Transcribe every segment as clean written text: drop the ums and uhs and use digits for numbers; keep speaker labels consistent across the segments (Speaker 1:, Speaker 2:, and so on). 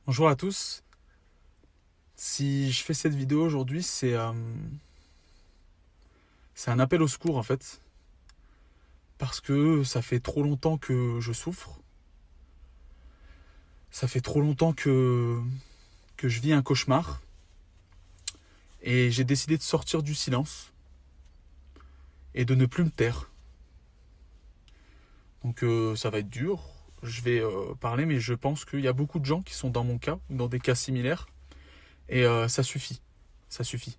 Speaker 1: Bonjour à tous. Si je fais cette vidéo aujourd'hui, c'est un appel au secours en fait. Parce que ça fait trop longtemps que je souffre. Ça fait trop longtemps que je vis un cauchemar. Et j'ai décidé de sortir du silence. Et de ne plus me taire. Donc ça va être dur. Je vais parler, mais je pense qu'il y a beaucoup de gens qui sont dans mon cas, ou dans des cas similaires. Et ça suffit. Ça suffit.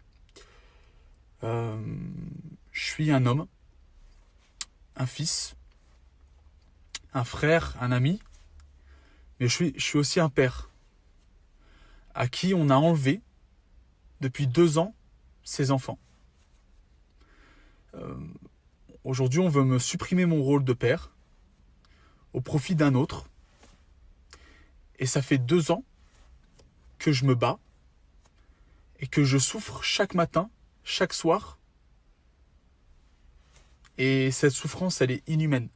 Speaker 1: Je suis un homme, un fils, un frère, un ami, mais je suis aussi un père à qui on a enlevé depuis 2 ans ses enfants. Aujourd'hui, on veut me supprimer mon rôle de père au profit d'un autre. Et ça fait 2 ans que je me bats et que je souffre chaque matin, chaque soir. Et cette souffrance, elle est inhumaine.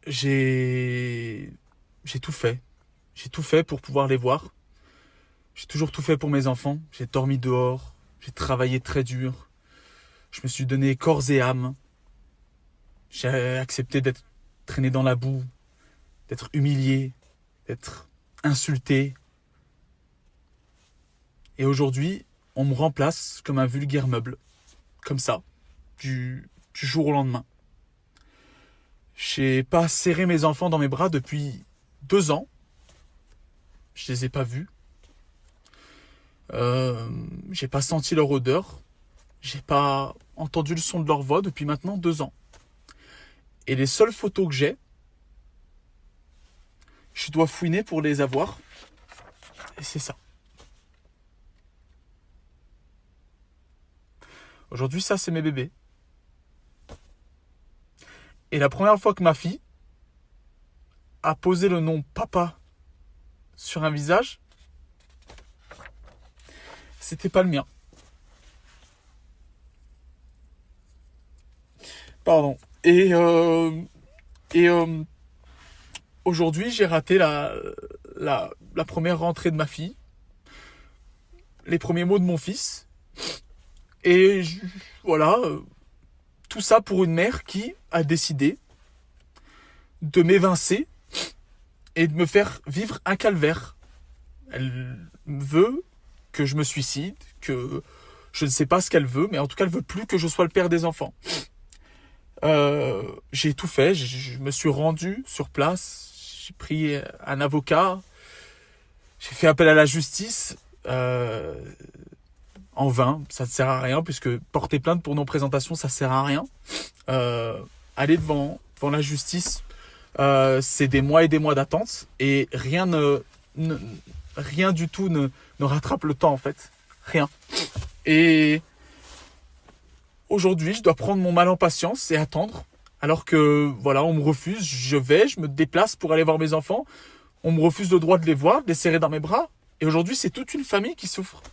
Speaker 1: J'ai tout fait. J'ai tout fait pour pouvoir les voir. J'ai toujours tout fait pour mes enfants. J'ai dormi dehors. J'ai travaillé très dur. Je me suis donné corps et âme. J'ai accepté d'être traîné dans la boue, d'être humilié, d'être insulté. Et aujourd'hui, on me remplace comme un vulgaire meuble. Comme ça, du jour au lendemain. J'ai pas serré mes enfants dans mes bras depuis 2 ans. Je les ai pas vus. J'ai pas senti leur odeur. J'ai pas entendu le son de leur voix depuis maintenant 2 ans. Et les seules photos que j'ai, je dois fouiner pour les avoir. Et c'est ça. Aujourd'hui, ça, c'est mes bébés. Et la première fois que ma fille a posé le nom papa sur un visage, c'était pas le mien. Pardon. Et aujourd'hui, j'ai raté la première rentrée de ma fille, les premiers mots de mon fils. Et voilà, tout ça pour une mère qui a décidé de m'évincer et de me faire vivre un calvaire. Elle veut que je me suicide, que je ne sais pas ce qu'elle veut, mais en tout cas, elle veut plus que je sois le père des enfants. J'ai tout fait, je me suis rendu sur place, j'ai pris un avocat, j'ai fait appel à la justice, en vain, ça ne sert à rien, puisque porter plainte pour non-présentation, ça ne sert à rien. Aller devant la justice, c'est des mois et des mois d'attente, et rien du tout ne rattrape le temps en fait. Rien. Et aujourd'hui, je dois prendre mon mal en patience et attendre. Alors que, voilà, on me refuse, je me déplace pour aller voir mes enfants. On me refuse le droit de les voir, de les serrer dans mes bras. Et aujourd'hui, c'est toute une famille qui souffre.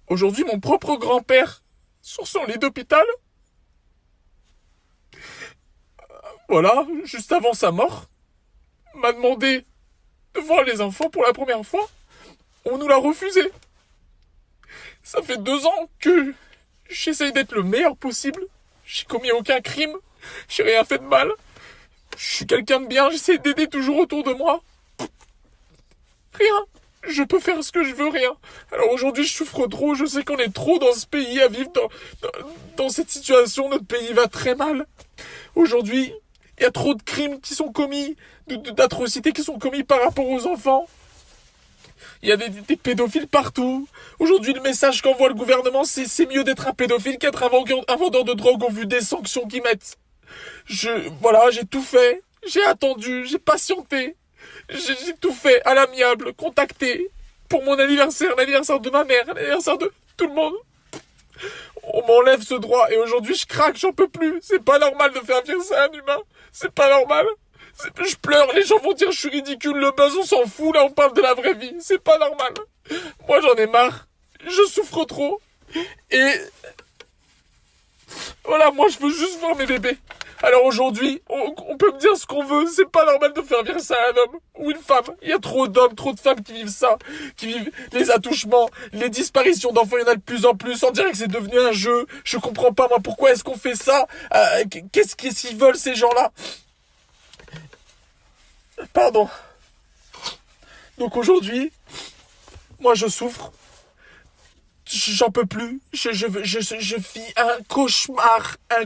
Speaker 1: Aujourd'hui, mon propre grand-père, sur son lit d'hôpital, voilà, juste avant sa mort, m'a demandé de voir les enfants pour la première fois. On nous l'a refusé. Ça fait 2 ans que j'essaye d'être le meilleur possible. J'ai commis aucun crime. J'ai rien fait de mal. Je suis quelqu'un de bien. J'essaie d'aider toujours autour de moi. Rien. Je peux faire ce que je veux, rien. Alors aujourd'hui, je souffre trop. Je sais qu'on est trop dans ce pays à vivre dans cette situation. Notre pays va très mal. Aujourd'hui, il y a trop de crimes qui sont commis, d'atrocités qui sont commis par rapport aux enfants. Il y a des pédophiles partout. Aujourd'hui, le message qu'envoie le gouvernement, c'est mieux d'être un pédophile qu'être un vendeur de drogue au vu des sanctions qu'ils mettent. Voilà, j'ai tout fait. J'ai attendu, j'ai patienté. J'ai tout fait à l'amiable, contacté. Pour mon anniversaire, l'anniversaire de ma mère, l'anniversaire de tout le monde. On m'enlève ce droit et aujourd'hui, je craque, j'en peux plus. C'est pas normal de faire ça à un humain. C'est pas normal. Je pleure, les gens vont dire je suis ridicule, le buzz on s'en fout, là on parle de la vraie vie, c'est pas normal. Moi j'en ai marre, je souffre trop, et Voilà, moi je veux juste voir mes bébés. Alors aujourd'hui, on peut me dire ce qu'on veut, c'est pas normal de faire vivre ça à un homme ou une femme. Il y a trop d'hommes, trop de femmes qui vivent ça, qui vivent les attouchements, les disparitions d'enfants, il y en a de plus en plus. On dirait que c'est devenu un jeu. Je comprends pas moi pourquoi est-ce qu'on fait ça. Qu'est-ce qu'ils veulent ces gens-là? Pardon. Donc aujourd'hui, moi je souffre. J'en peux plus. Je vis un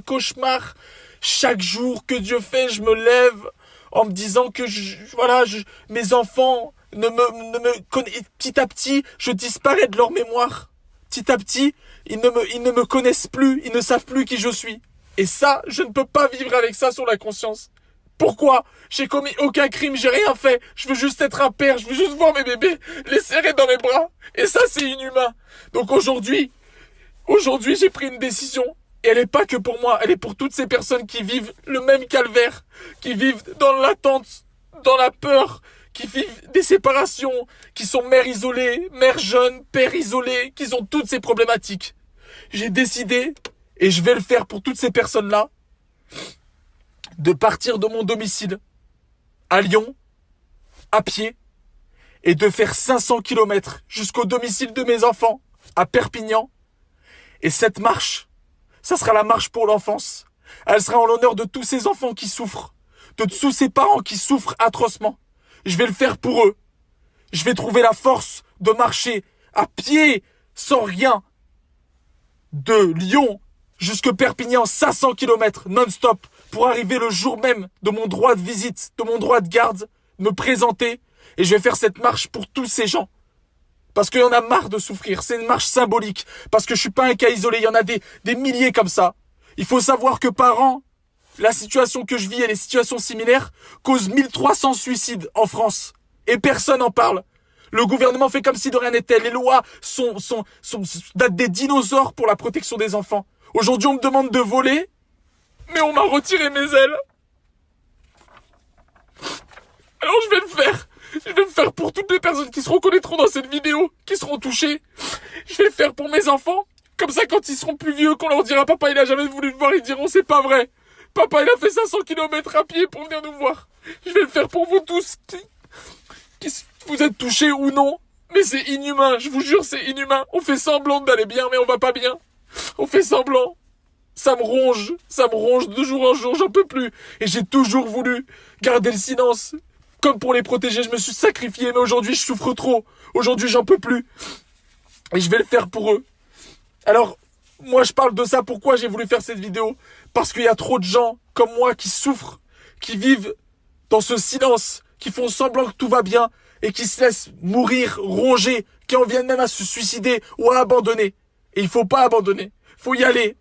Speaker 1: cauchemar. Chaque jour que Dieu fait, je me lève en me disant que mes enfants ne me connaissent. Petit à petit, je disparais de leur mémoire. Petit à petit, ils ne me connaissent plus. Ils ne savent plus qui je suis. Et ça, je ne peux pas vivre avec ça sur la conscience. Pourquoi? J'ai commis aucun crime, j'ai rien fait. Je veux juste être un père, je veux juste voir mes bébés, les serrer dans mes bras. Et ça, c'est inhumain. Donc aujourd'hui, j'ai pris une décision. Et elle n'est pas que pour moi, elle est pour toutes ces personnes qui vivent le même calvaire, qui vivent dans l'attente, dans la peur, qui vivent des séparations, qui sont mères isolées, mères jeunes, pères isolés, qui ont toutes ces problématiques. J'ai décidé, et je vais le faire pour toutes ces personnes-là, de partir de mon domicile à Lyon, à pied, et de faire 500 kilomètres jusqu'au domicile de mes enfants, à Perpignan. Et cette marche, ça sera la marche pour l'enfance. Elle sera en l'honneur de tous ces enfants qui souffrent, de tous ces parents qui souffrent atrocement. Je vais le faire pour eux. Je vais trouver la force de marcher à pied, sans rien, de Lyon jusque Perpignan, 500 kilomètres non-stop, pour arriver le jour même de mon droit de visite, de mon droit de garde, me présenter, et je vais faire cette marche pour tous ces gens. Parce qu'il y en a marre de souffrir, c'est une marche symbolique, parce que je suis pas un cas isolé, il y en a des milliers comme ça. Il faut savoir que par an, la situation que je vis et les situations similaires causent 1300 suicides en France, et personne n'en parle. Le gouvernement fait comme si de rien n'était, les lois datent des dinosaures pour la protection des enfants. Aujourd'hui, on me demande de voler, mais on m'a retiré mes ailes. Alors je vais le faire. Je vais le faire pour toutes les personnes qui se reconnaîtront dans cette vidéo, qui seront touchées. Je vais le faire pour mes enfants. Comme ça, quand ils seront plus vieux, qu'on leur dira « Papa, il a jamais voulu te voir », ils diront « C'est pas vrai. Papa, il a fait 500 kilomètres à pied pour venir nous voir. » Je vais le faire pour vous tous qui vous êtes touchés ou non. Mais c'est inhumain, je vous jure, c'est inhumain. On fait semblant d'aller bien, mais on va pas bien. On fait semblant. Ça me ronge de jour en jour, j'en peux plus. Et j'ai toujours voulu garder le silence. Comme pour les protéger, je me suis sacrifié, mais aujourd'hui je souffre trop. Aujourd'hui j'en peux plus. Et je vais le faire pour eux. Alors, moi je parle de ça, pourquoi j'ai voulu faire cette vidéo? Parce qu'il y a trop de gens comme moi qui souffrent, qui vivent dans ce silence, qui font semblant que tout va bien, et qui se laissent mourir, ronger, qui en viennent même à se suicider ou à abandonner. Et il faut pas abandonner, faut y aller.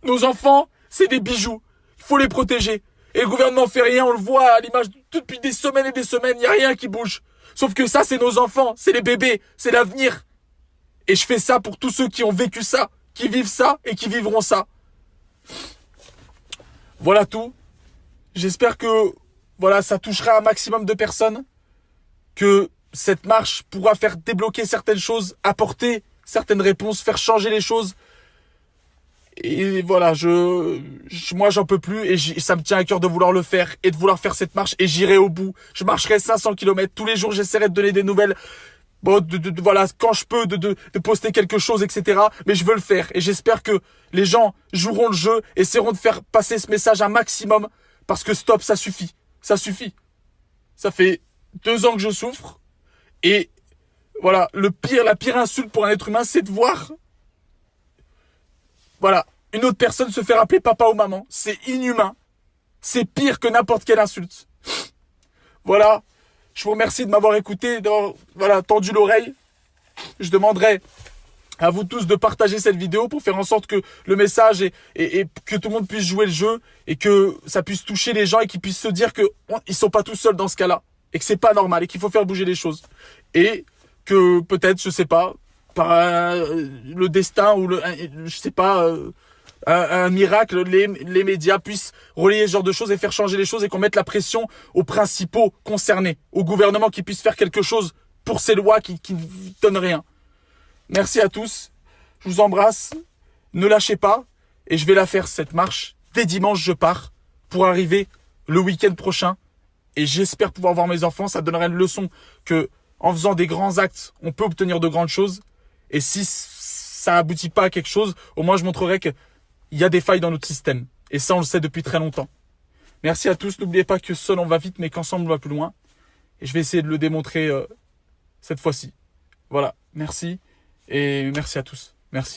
Speaker 1: Nos enfants, c'est des bijoux. Il faut les protéger. Et le gouvernement fait rien, on le voit à l'image depuis des semaines et des semaines, il n'y a rien qui bouge. Sauf que ça, c'est nos enfants, c'est les bébés, c'est l'avenir. Et je fais ça pour tous ceux qui ont vécu ça, qui vivent ça et qui vivront ça. Voilà tout. J'espère que ça touchera un maximum de personnes, que cette marche pourra faire débloquer certaines choses, apporter certaines réponses, faire changer les choses. Et voilà, moi j'en peux plus et ça me tient à cœur de vouloir le faire et de vouloir faire cette marche et j'irai au bout. Je marcherai 500 kilomètres tous les jours, j'essaierai de donner des nouvelles. Bon, voilà, quand je peux, de poster quelque chose, etc. Mais je veux le faire et j'espère que les gens joueront le jeu, essaieront de faire passer ce message un maximum parce que stop, ça suffit. Ça suffit. Ça fait 2 ans que je souffre et voilà, la pire insulte pour un être humain, c'est de voir une autre personne se faire appeler papa ou maman. C'est inhumain. C'est pire que n'importe quelle insulte. Voilà. Je vous remercie de m'avoir écouté, d'avoir tendu l'oreille. Je demanderai à vous tous de partager cette vidéo pour faire en sorte que le message et que tout le monde puisse jouer le jeu et que ça puisse toucher les gens et qu'ils puissent se dire qu'ils sont pas tout seuls dans ce cas-là et que c'est pas normal et qu'il faut faire bouger les choses. Et que peut-être, je sais pas, par le destin ou un miracle, les médias puissent relayer ce genre de choses et faire changer les choses et qu'on mette la pression aux principaux concernés, au gouvernement qui puisse faire quelque chose pour ces lois qui ne donnent rien. Merci à tous, je vous embrasse, ne lâchez pas Et je vais la faire, cette marche. Dès dimanche, je pars pour arriver le week-end prochain. Et j'espère pouvoir voir mes enfants. Ça donnerait une leçon que, en faisant des grands actes, on peut obtenir de grandes choses. Et si ça aboutit pas à quelque chose, au moins je montrerai qu'il y a des failles dans notre système. Et ça, on le sait depuis très longtemps. Merci à tous. N'oubliez pas que seul on va vite, mais qu'ensemble on va plus loin. Et je vais essayer de le démontrer cette fois-ci. Voilà. Merci. Et merci à tous. Merci.